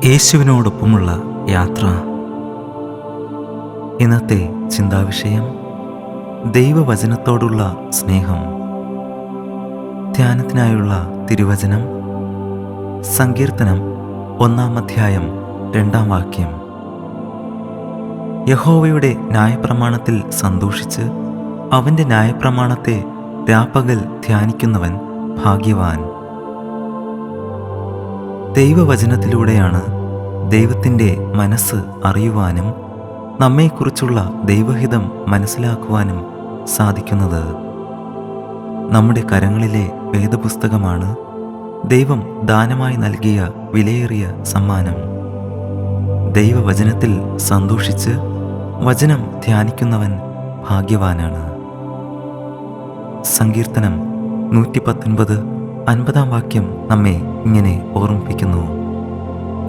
യേശുവിനോടൊപ്പമുള്ള യാത്ര. ഇന്നത്തെ ചിന്താവിഷയം ദൈവവചനത്തോടുള്ള സ്നേഹം. ധ്യാനത്തിനായുള്ള തിരുവചനം സങ്കീർത്തനം 1-ാം 2-ാം വാക്യം. യഹോവയുടെ ന്യായപ്രമാണത്തിൽ സന്തോഷിച്ച് അവൻ്റെ ന്യായപ്രമാണത്തെ രാപ്പകൽ ധ്യാനിക്കുന്നവൻ ഭാഗ്യവാൻ. ദൈവവചനത്തിലൂടെയാണ് ദൈവത്തിൻ്റെ മനസ്സ് അറിയുവാനും നമ്മെക്കുറിച്ചുള്ള ദൈവഹിതം മനസ്സിലാക്കുവാനും സാധിക്കുന്നത്. നമ്മുടെ കരങ്ങളിലെ വേദപുസ്തകമാണ് ദൈവം ദാനമായി നൽകിയ വിലയേറിയ സമ്മാനം. ദൈവവചനത്തിൽ സന്തോഷിച്ച് വചനം ധ്യാനിക്കുന്നവൻ ഭാഗ്യവാനാണ്. സങ്കീർത്തനം 119-50-ാം വാക്യം നമ്മെ ഇങ്ങനെ ഓർമ്മിപ്പിക്കുന്നു: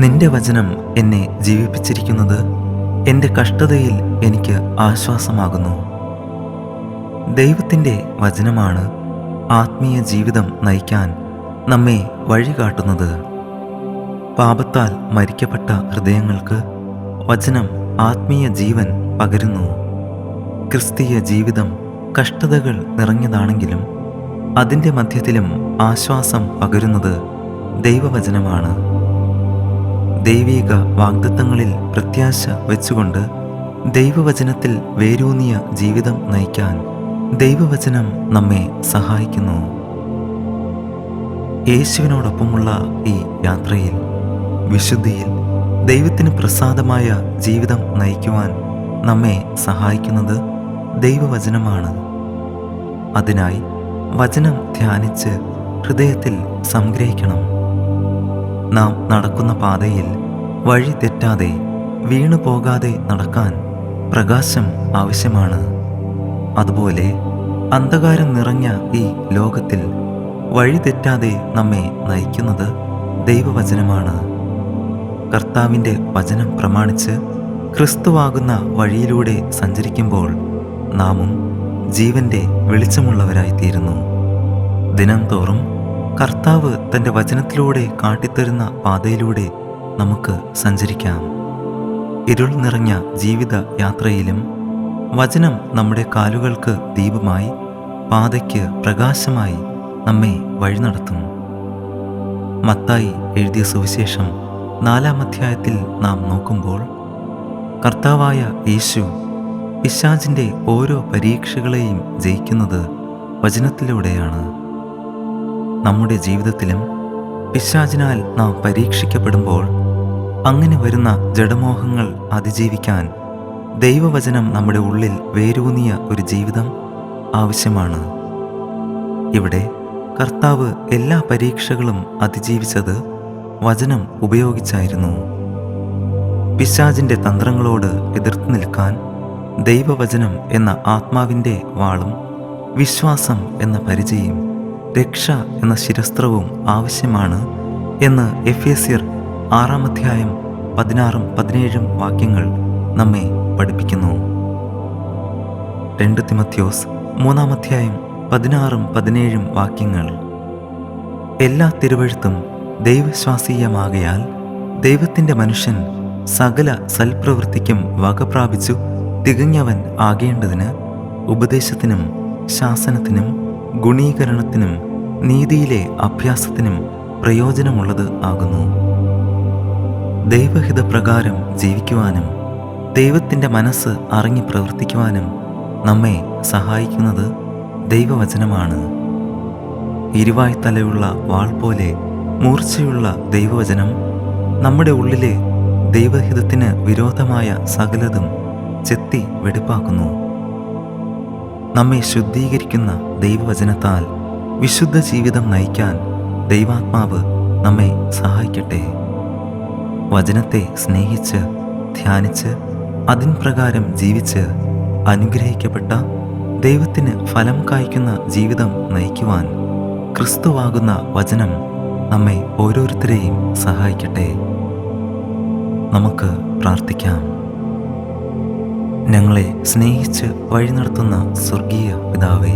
നിന്റെ വചനം എന്നെ ജീവിപ്പിച്ചിരിക്കുന്നത്, എൻ്റെ കഷ്ടതയിൽ എനിക്ക് ആശ്വാസമാകുന്നു. ദൈവത്തിൻ്റെ വചനമാണ് ആത്മീയ ജീവിതം നയിക്കാൻ നമ്മെ വഴികാട്ടുന്നത്. പാപത്താൽ മരിക്കപ്പെട്ട ഹൃദയങ്ങൾക്ക് വചനം ആത്മീയ ജീവൻ പകരുന്നു. ക്രിസ്തീയ ജീവിതം കഷ്ടതകൾ നിറഞ്ഞതാണെങ്കിലും അതിൻ്റെ മധ്യത്തിലും ആശ്വാസം പകരുന്നത് ദൈവവചനമാണ്. ദൈവിക വാഗ്ദത്തങ്ങളിൽ പ്രത്യാശ വെച്ചുകൊണ്ട് ദൈവവചനത്തിൽ വേരൂന്നിയ ജീവിതം നയിക്കാൻ ദൈവവചനം നമ്മെ സഹായിക്കുന്നു. യേശുവിനോടൊപ്പമുള്ള ഈ യാത്രയിൽ വിശുദ്ധിയിൽ ദൈവത്തിന് പ്രസാദമായ ജീവിതം നയിക്കുവാൻ നമ്മെ സഹായിക്കുന്നത് ദൈവവചനമാണ്. അതിനായി വചനം ധ്യാനിച്ച് ഹൃദയത്തിൽ സംഗ്രഹിക്കണം. നാം നടക്കുന്ന പാതയിൽ വഴി തെറ്റാതെ വീണു പോകാതെ നടക്കാൻ പ്രകാശം ആവശ്യമാണ്. അതുപോലെ അന്ധകാരം നിറഞ്ഞ ഈ ലോകത്തിൽ വഴി തെറ്റാതെ നമ്മെ നയിക്കുന്നത് ദൈവവചനമാണ്. കർത്താവിൻ്റെ വചനം പ്രമാണിച്ച് ക്രിസ്തുവാകുന്ന വഴിയിലൂടെ സഞ്ചരിക്കുമ്പോൾ നാമും ജീവൻ്റെ വെളിച്ചമുള്ളവരായിത്തീരുന്നു. ദിനം തോറും കർത്താവ് തൻ്റെ വചനത്തിലൂടെ കാട്ടിത്തരുന്ന പാതയിലൂടെ നമുക്ക് സഞ്ചരിക്കാം. ഇരുൾ നിറഞ്ഞ ജീവിത യാത്രയിലും വചനം നമ്മുടെ കാലുകൾക്ക് ദീപമായി, പാതയ്ക്ക് പ്രകാശമായി നമ്മെ വഴി നടത്തും. മത്തായി എഴുതിയ സുവിശേഷം 4-ാം അധ്യായത്തിൽ നാം നോക്കുമ്പോൾ കർത്താവായ യേശു പിശാചിൻ്റെ ഓരോ പരീക്ഷകളെയും ജയിക്കുന്നത് വചനത്തിലൂടെയാണ്. നമ്മുടെ ജീവിതത്തിലും പിശാചിനാൽ നാം പരീക്ഷിക്കപ്പെടുമ്പോൾ അങ്ങനെ വരുന്ന ജഡമോഹങ്ങൾ അതിജീവിക്കാൻ ദൈവവചനം നമ്മുടെ ഉള്ളിൽ വേരൂന്നിയ ഒരു ജീവിതം ആവശ്യമാണ്. ഇവിടെ കർത്താവ് എല്ലാ പരീക്ഷകളും അതിജീവിച്ചത് വചനം ഉപയോഗിച്ചായിരുന്നു. പിശാചിൻ്റെ തന്ത്രങ്ങളോട് എതിർത്ത് നിൽക്കാൻ ദൈവവചനം എന്ന ആത്മാവിൻ്റെ വാളും വിശ്വാസം എന്ന പരിചയം, രക്ഷ എന്ന ശിരസ്ത്രവും ആവശ്യമാണ് എന്ന് എഫേസ്യർ 6-ാം അധ്യായം 16-17 വാക്യങ്ങൾ നമ്മെ പഠിപ്പിക്കുന്നു. 2 തിമോഥെയോസ് 3-ാം അധ്യായം 16-17 വാക്യങ്ങൾ: എല്ലാ തിരുവെഴുത്തും ദൈവശ്വാസീയമാകയാൽ ദൈവത്തിൻ്റെ മനുഷ്യൻ സകല സൽപ്രവൃത്തിക്കും വകപ്രാപിച്ചു തികഞ്ഞവൻ ആകേണ്ടതിന് ഉപദേശത്തിനും ശാസനത്തിനും ഗുണീകരണത്തിനും നീതിയിലെ അഭ്യാസത്തിനും പ്രയോജനമുള്ളത് ആകുന്നു. ദൈവഹിതപ്രകാരം ജീവിക്കുവാനും ദൈവത്തിൻ്റെ മനസ്സ് അറിഞ്ഞ് പ്രവർത്തിക്കുവാനും നമ്മെ സഹായിക്കുന്നത് ദൈവവചനമാണ്. ഇരുവായ്ത്തലയുള്ള വാൾ പോലെ മൂർച്ചയുള്ള ദൈവവചനം നമ്മുടെ ഉള്ളിലെ ദൈവഹിതത്തിന് വിരോധമായ സകലതും ചെത്തി വെടിപ്പാക്കുന്നു. നമ്മെ ശുദ്ധീകരിക്കുന്ന ദൈവവചനത്താൽ വിശുദ്ധ ജീവിതം നയിക്കാൻ ദൈവാത്മാവ് നമ്മെ സഹായിക്കട്ടെ. വചനത്തെ സ്നേഹിച്ച് ധ്യാനിച്ച് അതിൻ പ്രകാരം ജീവിച്ച് അനുഗ്രഹിക്കപ്പെട്ട ദൈവത്തിന് ഫലം കായ്ക്കുന്ന ജീവിതം നയിക്കുവാൻ ക്രിസ്തുവാകുന്ന വചനം നമ്മെ ഓരോരുത്തരെയും സഹായിക്കട്ടെ. നമുക്ക് പ്രാർത്ഥിക്കാം. ഞങ്ങളെ സ്നേഹിച്ച് വഴി നടത്തുന്ന സ്വർഗീയ പിതാവേ,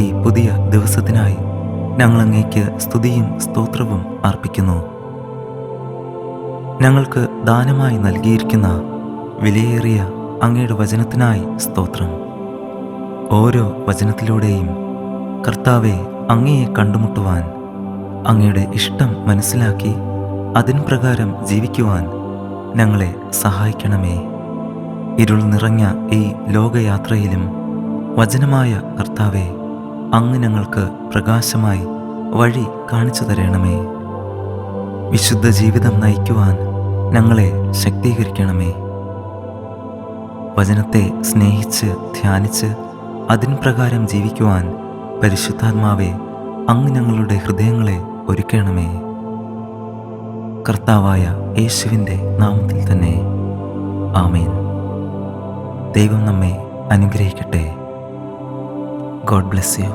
ഈ പുതിയ ദിവസത്തിനായി ഞങ്ങൾ അങ്ങേക്ക് സ്തുതിയും സ്തോത്രവും അർപ്പിക്കുന്നു. ഞങ്ങൾക്ക് ദാനമായി നൽകിയിരിക്കുന്ന വിലയേറിയ അങ്ങയുടെ വചനത്തിനായി സ്തോത്രം. ഓരോ വചനത്തിലൂടെയും കർത്താവെ, അങ്ങയെ കണ്ടുമുട്ടുവാൻ, അങ്ങയുടെ ഇഷ്ടം മനസ്സിലാക്കി അതിൻ പ്രകാരം ജീവിക്കുവാൻ ഞങ്ങളെ സഹായിക്കണമേ. ഇരുൾ നിറഞ്ഞ ഈ ലോകയാത്രയിലും വചനമായ കർത്താവെ, അങ്ങ് ഞങ്ങൾക്ക് പ്രകാശമായി വഴി കാണിച്ചു തരണമേ. വിശുദ്ധ ജീവിതം നയിക്കുവാൻ ഞങ്ങളെ ശക്തീകരിക്കണമേ. വചനത്തെ സ്നേഹിച്ച് ധ്യാനിച്ച് അതിൻ പ്രകാരം ജീവിക്കുവാൻ പരിശുദ്ധാത്മാവെ, അങ്ങ് ഞങ്ങളുടെ ഹൃദയങ്ങളെ ഒരുക്കണമേ. കർത്താവായ യേശുവിൻ്റെ നാമത്തിൽ തന്നെ ആമേൻ. ദൈവം നമ്മെ അനുഗ്രഹിക്കട്ടെ. God bless you.